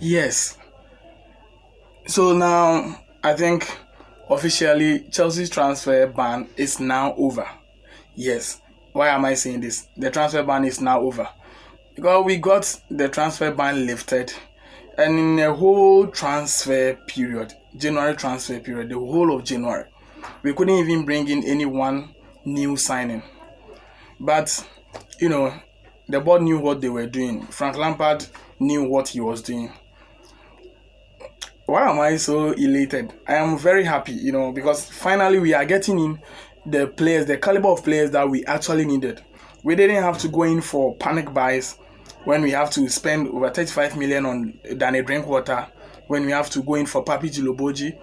Yes. So now I think officially Chelsea's transfer ban is now over. Yes. Why am I saying this? The transfer ban is now over. Because we got the transfer ban lifted, and in the whole transfer period, January transfer period, the whole of January, we couldn't even bring in any one new signing. But the board knew what they were doing. Frank Lampard knew what he was doing. Why am I so elated? I am very happy, because finally we are getting in the players, the caliber of players that we actually needed. We didn't have to go in for panic buys when we have to spend over 35 million on Danny Drinkwater, when we have to go in for Papi Djiloboji,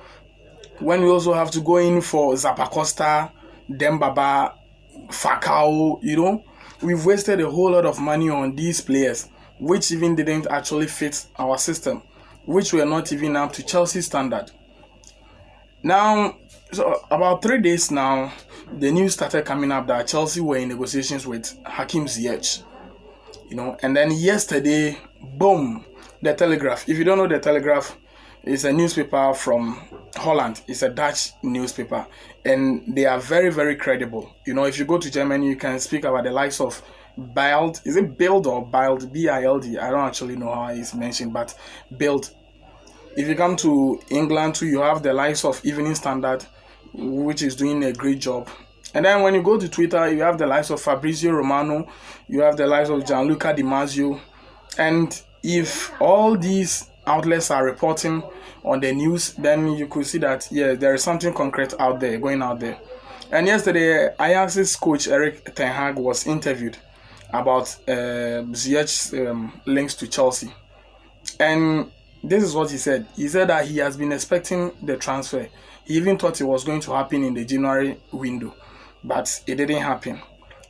when we also have to go in for Zappacosta, Dembaba, Fakao, we've wasted a whole lot of money on these players, which even didn't actually fit our system, which were not even up to Chelsea standard. Now, so about 3 days now, the news started coming up that Chelsea were in negotiations with Hakim Ziyech, and then yesterday, boom, the Telegraph. If you don't know the Telegraph, it's a newspaper from Holland. It's a Dutch newspaper, and they are very, very credible. If you go to Germany, you can speak about the likes of Bild. Is it Bild or Bild? B-I-L-D. I don't actually know how it's mentioned, but Bild. If you come to England too, you have the likes of Evening Standard, which is doing a great job. And then when you go to Twitter, you have the likes of Fabrizio Romano, you have the likes of Gianluca Di Marzio. And if all these outlets are reporting on the news, then you could see that, there is something concrete going out there. And yesterday, Ajax's coach Erik ten Hag was interviewed about Ziyech's links to Chelsea. And this is what he said. He said that he has been expecting the transfer. He even thought it was going to happen in the January window, but it didn't happen.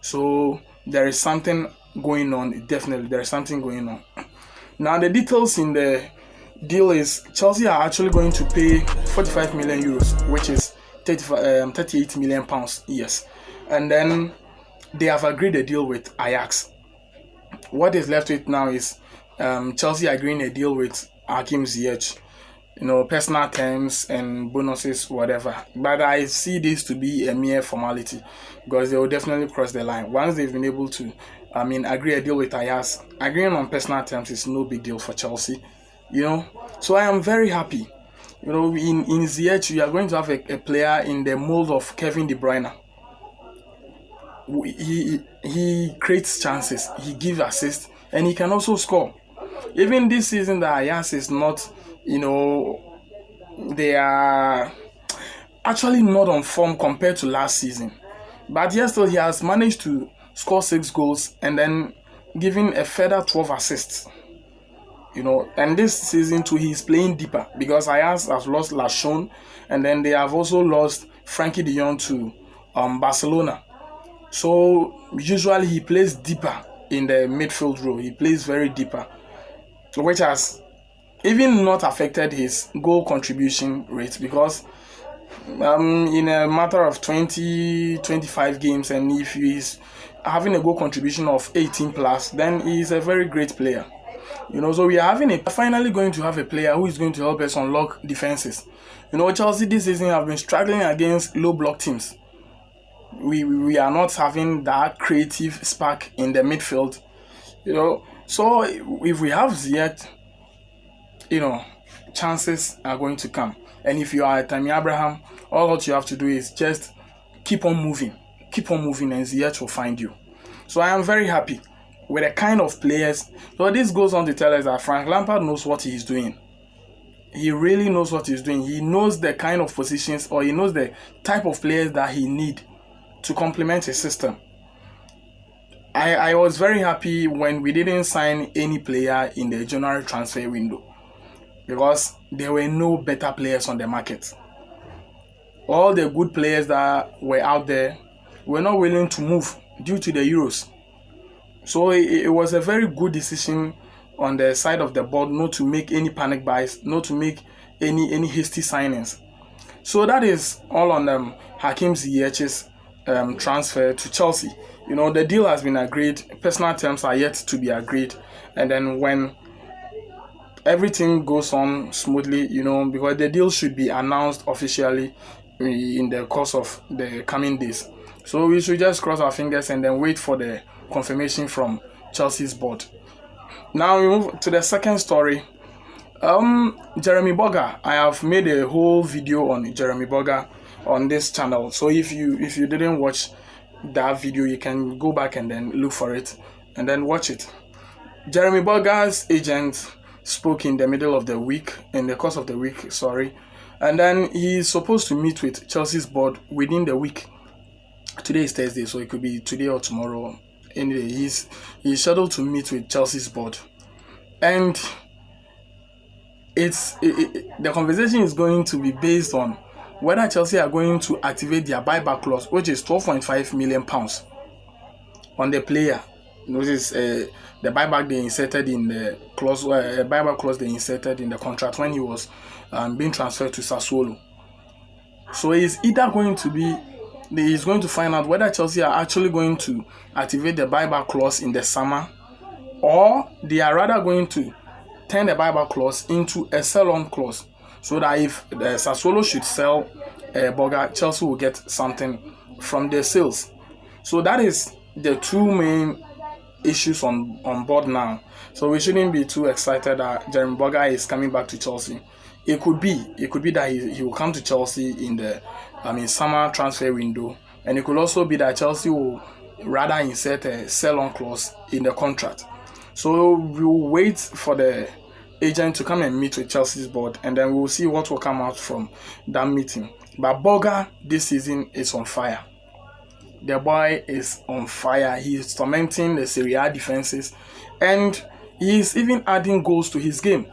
So there is something going on. Definitely, there is something going on. Now, the details in the deal is Chelsea are actually going to pay 45 million euros, which is 38 million pounds. Yes. And then they have agreed a deal with Ajax. What is left with now is Chelsea agreeing a deal with Hakim Ziyech, personal terms and bonuses, whatever. But I see this to be a mere formality, because they will definitely cross the line once they've been able to, agree a deal with Ajax. Agreeing on personal terms is no big deal for Chelsea, So I am very happy. In Ziyech, we are going to have a player in the mold of Kevin De Bruyne. He creates chances, he gives assists, and he can also score. Even this season, the Ajax is not, they are actually not on form compared to last season. But yes, still, he has managed to score 6 goals and then giving a further 12 assists. And this season too, he's playing deeper because Ajax has lost Lachon, and then they have also lost Frankie de Jong to Barcelona. So usually he plays deeper in the midfield role. He plays very deeper, which has even not affected his goal contribution rate, because in a matter of 20-25 games, and if he's having a goal contribution of 18 plus, then he's a very great player. So we are finally going to have a player who is going to help us unlock defenses. Chelsea this season have been struggling against low block teams. We are not having that creative spark in the midfield. So if we have Ziyech, chances are going to come. And if you are Tammy Abraham, all what you have to do is just keep on moving, and Ziyech will find you. So I am very happy with the kind of players. So this goes on to tell us that Frank Lampard knows what he is doing. He really knows what he's doing. He knows the kind of positions, or he knows the type of players that he need to complement his system. I was very happy when we didn't sign any player in the January transfer window, because there were no better players on the market. All the good players that were out there were not willing to move due to the Euros. So it was a very good decision on the side of the board not to make any panic buys, not to make any hasty signings. So that is all on Hakim Ziyech's transfer to Chelsea. The deal has been agreed. Personal terms are yet to be agreed. And then when everything goes on smoothly, because the deal should be announced officially in the course of the coming days. So we should just cross our fingers and then wait for the confirmation from Chelsea's board. Now we move to the second story. Jeremy Boga. I have made a whole video on Jeremy Boga on this channel. So if you didn't watch that video, you can go back and then look for it and then watch it. Jeremy Boga'S agent spoke in the course of the week, and then he's supposed to meet with Chelsea's board within the week. Today is Thursday, so it could be today or tomorrow. Anyway, he's scheduled to meet with Chelsea's board, and the conversation is going to be based on whether Chelsea are going to activate their buyback clause, which is £12.5 million on the player. Notice the buyback they inserted in the clause, buyback clause they inserted in the contract when he was being transferred to Sassuolo. So he's either going to find out whether Chelsea are actually going to activate the buyback clause in the summer, or they are rather going to turn the buyback clause into a sell-on clause, so that if the Sassuolo should sell Boga, Chelsea will get something from their sales. So that is the two main issues on board now. So we shouldn't be too excited that Jeremy Boga is coming back to Chelsea. It could be that he will come to Chelsea in the summer transfer window, and it could also be that Chelsea will rather insert a sell-on clause in the contract. So we'll wait for the agent to come and meet with Chelsea's board, and then we'll see what will come out from that meeting. But Boga this season is on fire. The boy is on fire. He is tormenting the Serie A defenses, and he is even adding goals to his game.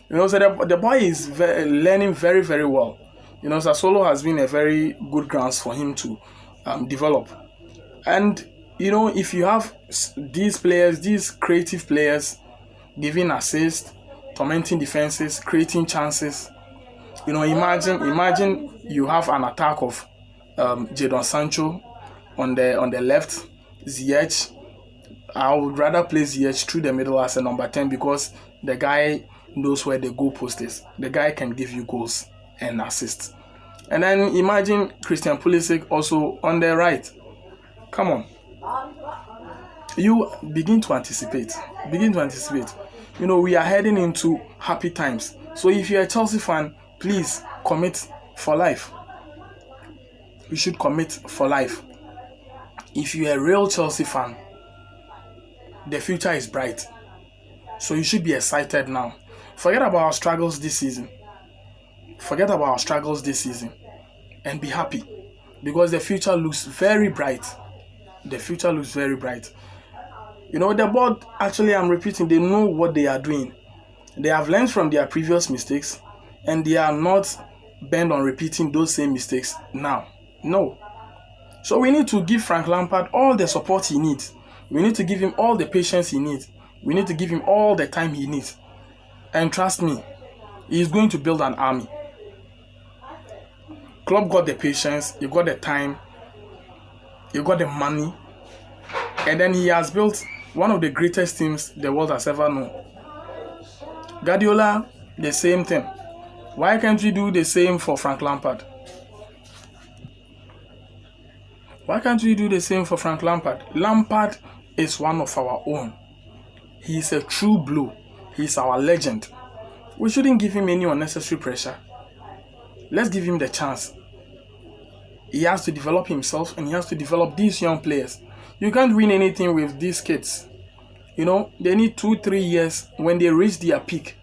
So the boy is learning very, very well. Sassuolo has been a very good grounds for him to develop. And if you have these players, these creative players, giving assists, tormenting defenses, creating chances, imagine you have an attack of Jadon Sancho on the left, Ziyech. I would rather play Ziyech through the middle as a number 10, because the guy knows where the goal post is. The guy can give you goals and assists. And then imagine Christian Pulisic also on the right. Come on. You begin to anticipate. We are heading into happy times. So if you're a Chelsea fan, please commit for life. You should commit for life. If you're a real Chelsea fan, the future is bright. So you should be excited now. Forget about our struggles this season. And be happy, because the future looks very bright. The board, actually, I'm repeating, they know what they are doing. They have learned from their previous mistakes, and they are not bent on repeating those same mistakes now. No. So we need to give Frank Lampard all the support he needs. We need to give him all the patience he needs. We need to give him all the time he needs. And trust me, he is going to build an army. Klopp got the patience, he got the time, he got the money, and then he has built one of the greatest teams the world has ever known. Guardiola, the same thing. Why can't we do the same for Frank Lampard? Lampard is one of our own. He is a true blue. He is our legend. We shouldn't give him any unnecessary pressure. Let's give him the chance. He has to develop himself, and he has to develop these young players. You can't win anything with these kids. They need 2-3 years. When they reach their peak,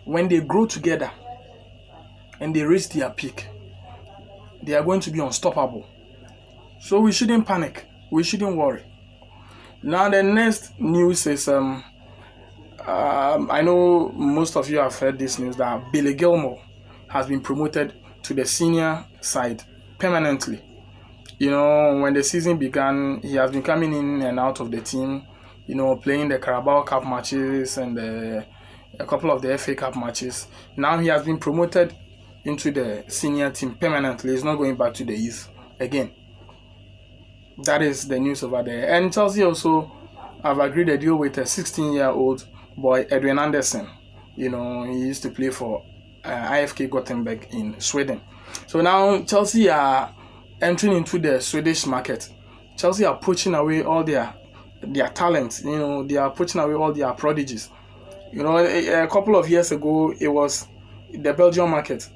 when they grow together and they reach their peak, they are going to be unstoppable. So we shouldn't panic. We shouldn't worry. Now the next news is I know most of you have heard this news that Billy Gilmore has been promoted to the senior side permanently. When the season began, he has been coming in and out of the team, playing the Carabao Cup matches and a couple of the FA Cup matches. Now he has been promoted into the senior team permanently. He's not going back to the youth again. That is the news over there. And Chelsea also have agreed a deal with a 16-year-old boy, Edwin Anderson. He used to play for IFK Gothenburg in Sweden. So now Chelsea are entering into the Swedish market. Chelsea are poaching away all their talents. They are poaching away all their prodigies. A couple of years ago, it was the Belgian market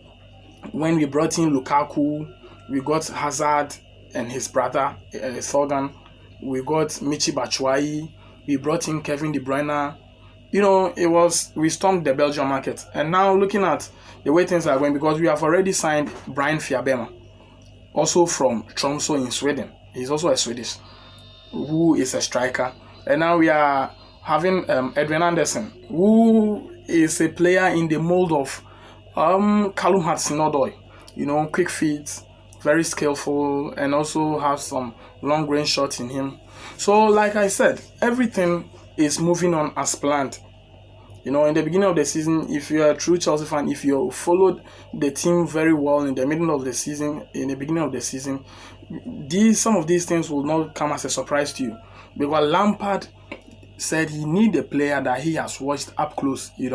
when we brought in Lukaku, we got Hazard and his brother Thorgan, we got Michi Batshuayi, we brought in Kevin De Bruyne. We stormed the Belgian market. And now looking at the way things are going, because we have already signed Brian Fiabema, also from Tromsø in Sweden. He's also a Swedish, who is a striker. And now we are having Edwin Anderson, who is a player in the mold of Callum Hudson-Odoi. Quick feet, very skillful, and also has some long range shots in him. So like I said, everything is moving on as planned. In the beginning of the season, if you are a true Chelsea fan, if you followed the team very well in the beginning of the season, some of these things will not come as a surprise to you. Because Lampard said he need a player that he has watched up close, He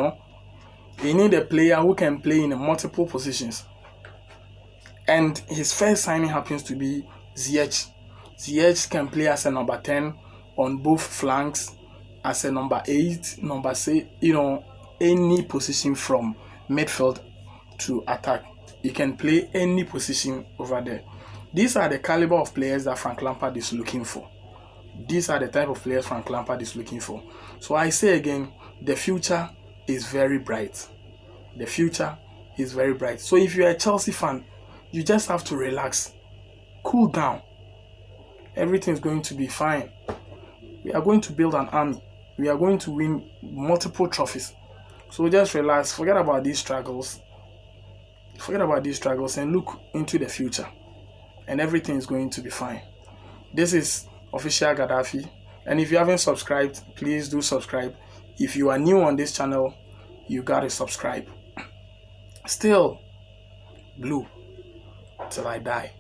need a player who can play in multiple positions. And his first signing happens to be Ziyech. Ziyech can play as a number 10 on both flanks, as a number 8, number 6, any position from midfield to attack. He can play any position over there. These are the caliber of players that Frank Lampard is looking for. These are the type of players Frank Lampard is looking for. So I say again, the future is very bright. The future is very bright. So if you're a Chelsea fan, you just have to relax, cool down. Everything's going to be fine. We are going to build an army. We are going to win multiple trophies. So just relax, forget about these struggles. And look into the future. And everything is going to be fine. This is Official Gaddafi. And if you haven't subscribed, please do subscribe. If you are new on this channel, you gotta subscribe. Still blue till I die.